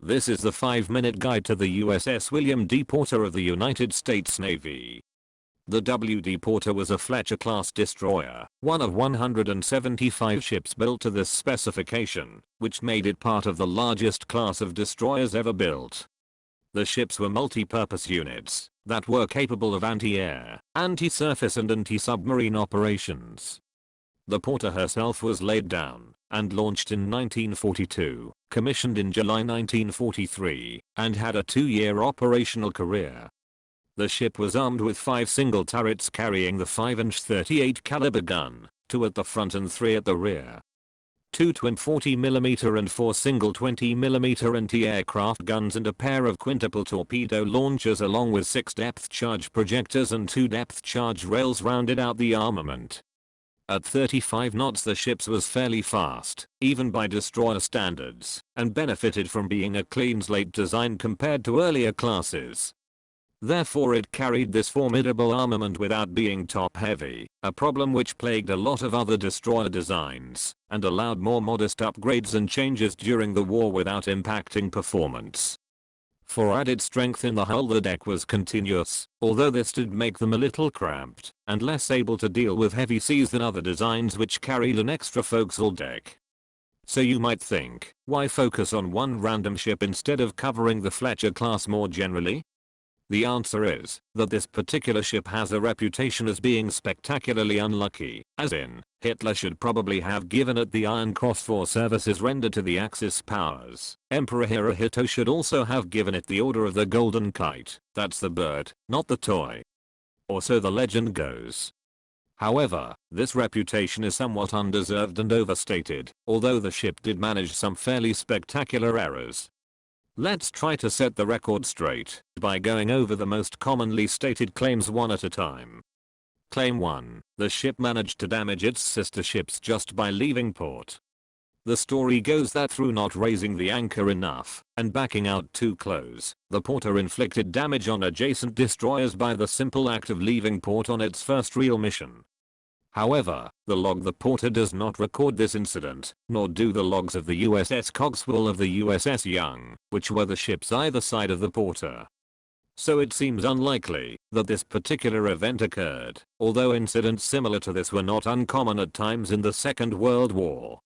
This is the 5-minute guide to the USS William D Porter of the United States Navy. The W.D. Porter was a Fletcher-class destroyer, one of 175 ships built to this specification, which made it part of the largest class of destroyers ever built. The ships were multi-purpose units that were capable of anti-air, anti-surface and anti-submarine operations. The Porter herself was laid down and launched in 1942, commissioned in July 1943, and had a 2-year operational career. The ship was armed with 5 single turrets carrying the 5-inch 38 caliber gun, 2 at the front and 3 at the rear. 2 twin 40mm and 4 single 20mm anti-aircraft guns and a pair of quintuple torpedo launchers along with 6 depth charge projectors and 2 depth charge rails rounded out the armament. At 35 knots the ship was fairly fast, even by destroyer standards, and benefited from being a clean slate design compared to earlier classes. Therefore it carried this formidable armament without being top heavy, a problem which plagued a lot of other destroyer designs, and allowed more modest upgrades and changes during the war without impacting performance. For added strength in the hull the deck was continuous, although this did make them a little cramped, and less able to deal with heavy seas than other designs which carried an extra forecastle deck. So you might think, why focus on one random ship instead of covering the Fletcher class more generally? The answer is that this particular ship has a reputation as being spectacularly unlucky, as in, Hitler should probably have given it the Iron Cross for services rendered to the Axis powers. Emperor Hirohito should also have given it the Order of the Golden Kite, that's the bird, not the toy. Or so the legend goes. However, this reputation is somewhat undeserved and overstated, although the ship did manage some fairly spectacular errors. Let's try to set the record straight by going over the most commonly stated claims one at a time. Claim 1. The ship managed to damage its sister ships just by leaving port. The story goes that through not raising the anchor enough and backing out too close, the Porter inflicted damage on adjacent destroyers by the simple act of leaving port on its first real mission. However, the log the Porter does not record this incident, nor do the logs of the USS Cogswell of the USS Young, which were the ships either side of the Porter. So it seems unlikely that this particular event occurred, although incidents similar to this were not uncommon at times in the Second World War.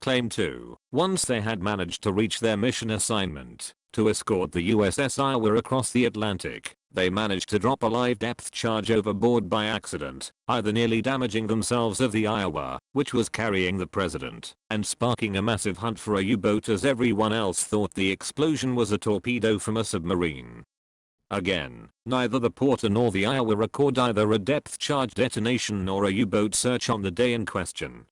Claim 2. Once they had managed to reach their mission assignment, to escort the USS Iowa across the Atlantic, they managed to drop a live depth charge overboard by accident, either nearly damaging themselves or the Iowa, which was carrying the president, and sparking a massive hunt for a U-boat as everyone else thought the explosion was a torpedo from a submarine. Again, neither the Porter nor the Iowa record either a depth charge detonation nor a U-boat search on the day in question.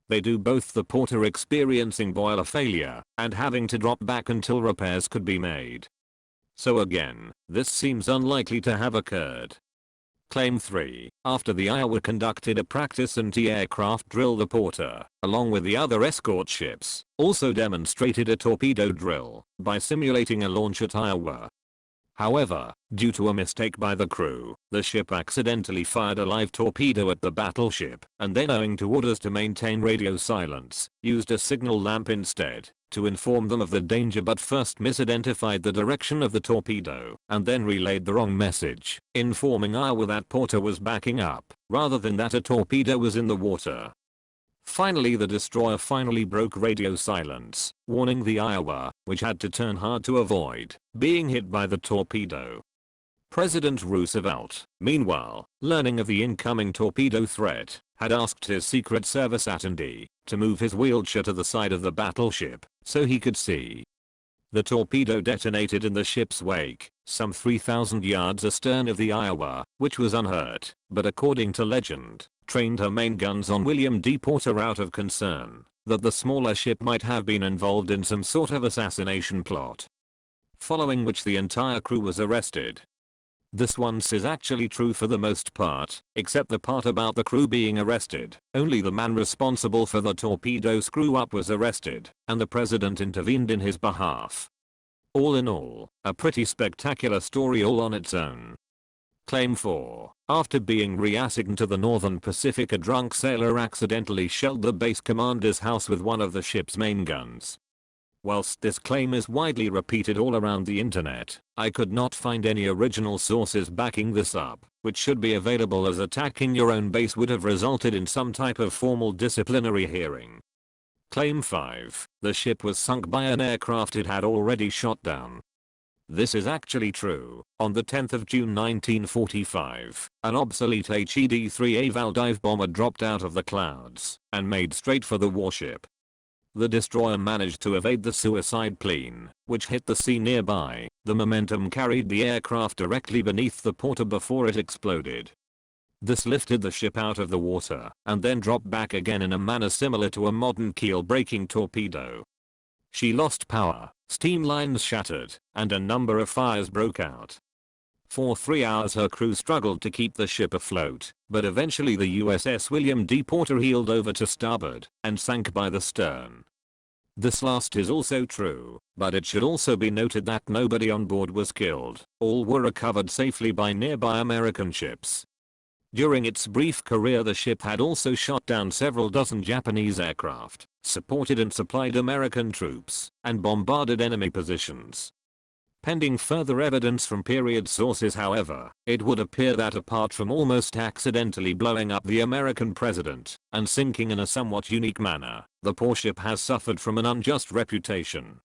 They do both, the Porter experiencing boiler failure and having to drop back until repairs could be made. So again, this seems unlikely to have occurred. Claim 3. After the Iowa conducted a practice anti-aircraft drill, the Porter, along with the other escort ships, also demonstrated a torpedo drill by simulating a launch at Iowa. However, due to a mistake by the crew, the ship accidentally fired a live torpedo at the battleship, and then, owing to orders to maintain radio silence, used a signal lamp instead to inform them of the danger, but first misidentified the direction of the torpedo and then relayed the wrong message, informing Iowa that Porter was backing up rather than that a torpedo was in the water. Finally, the destroyer broke radio silence, warning the Iowa, which had to turn hard to avoid being hit by the torpedo. President Roosevelt, meanwhile, learning of the incoming torpedo threat, had asked his Secret Service attendee to move his wheelchair to the side of the battleship so he could see. The torpedo detonated in the ship's wake, some 3,000 yards astern of the Iowa, which was unhurt, but according to legend, trained her main guns on William D Porter out of concern that the smaller ship might have been involved in some sort of assassination plot. Following which the entire crew was arrested. This once is actually true for the most part, except the part about the crew being arrested. Only the man responsible for the torpedo screw up was arrested, and the president intervened in his behalf. All in all, a pretty spectacular story all on its own. Claim 4. After being reassigned to the Northern Pacific, a drunk sailor accidentally shelled the base commander's house with one of the ship's main guns. Whilst this claim is widely repeated all around the internet, I could not find any original sources backing this up, which should be available, as attacking your own base would have resulted in some type of formal disciplinary hearing. Claim 5. The ship was sunk by an aircraft it had already shot down. This is actually true. On the 10th of June 1945, an obsolete HED-3A Val dive bomber dropped out of the clouds and made straight for the warship. The destroyer managed to evade the suicide plane, which hit the sea nearby. The momentum carried the aircraft directly beneath the Porter before it exploded. This lifted the ship out of the water and then dropped back again in a manner similar to a modern keel-breaking torpedo. She lost power, steam lines shattered, and a number of fires broke out. For 3 hours her crew struggled to keep the ship afloat, but eventually the USS William D Porter heeled over to starboard and sank by the stern. This last is also true, but it should also be noted that nobody on board was killed. All were recovered safely by nearby American ships. During its brief career, the ship had also shot down several dozen Japanese aircraft, supported and supplied American troops, and bombarded enemy positions. Pending further evidence from period sources, however, it would appear that apart from almost accidentally blowing up the American president and sinking in a somewhat unique manner, the poor ship has suffered from an unjust reputation.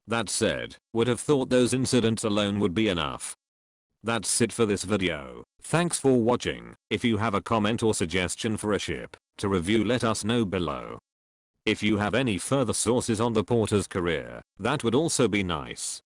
That said, would have thought those incidents alone would be enough. That's it for this video. Thanks for watching. If you have a comment or suggestion for a ship to review, let us know below. If you have any further sources on the Porter's career, that would also be nice.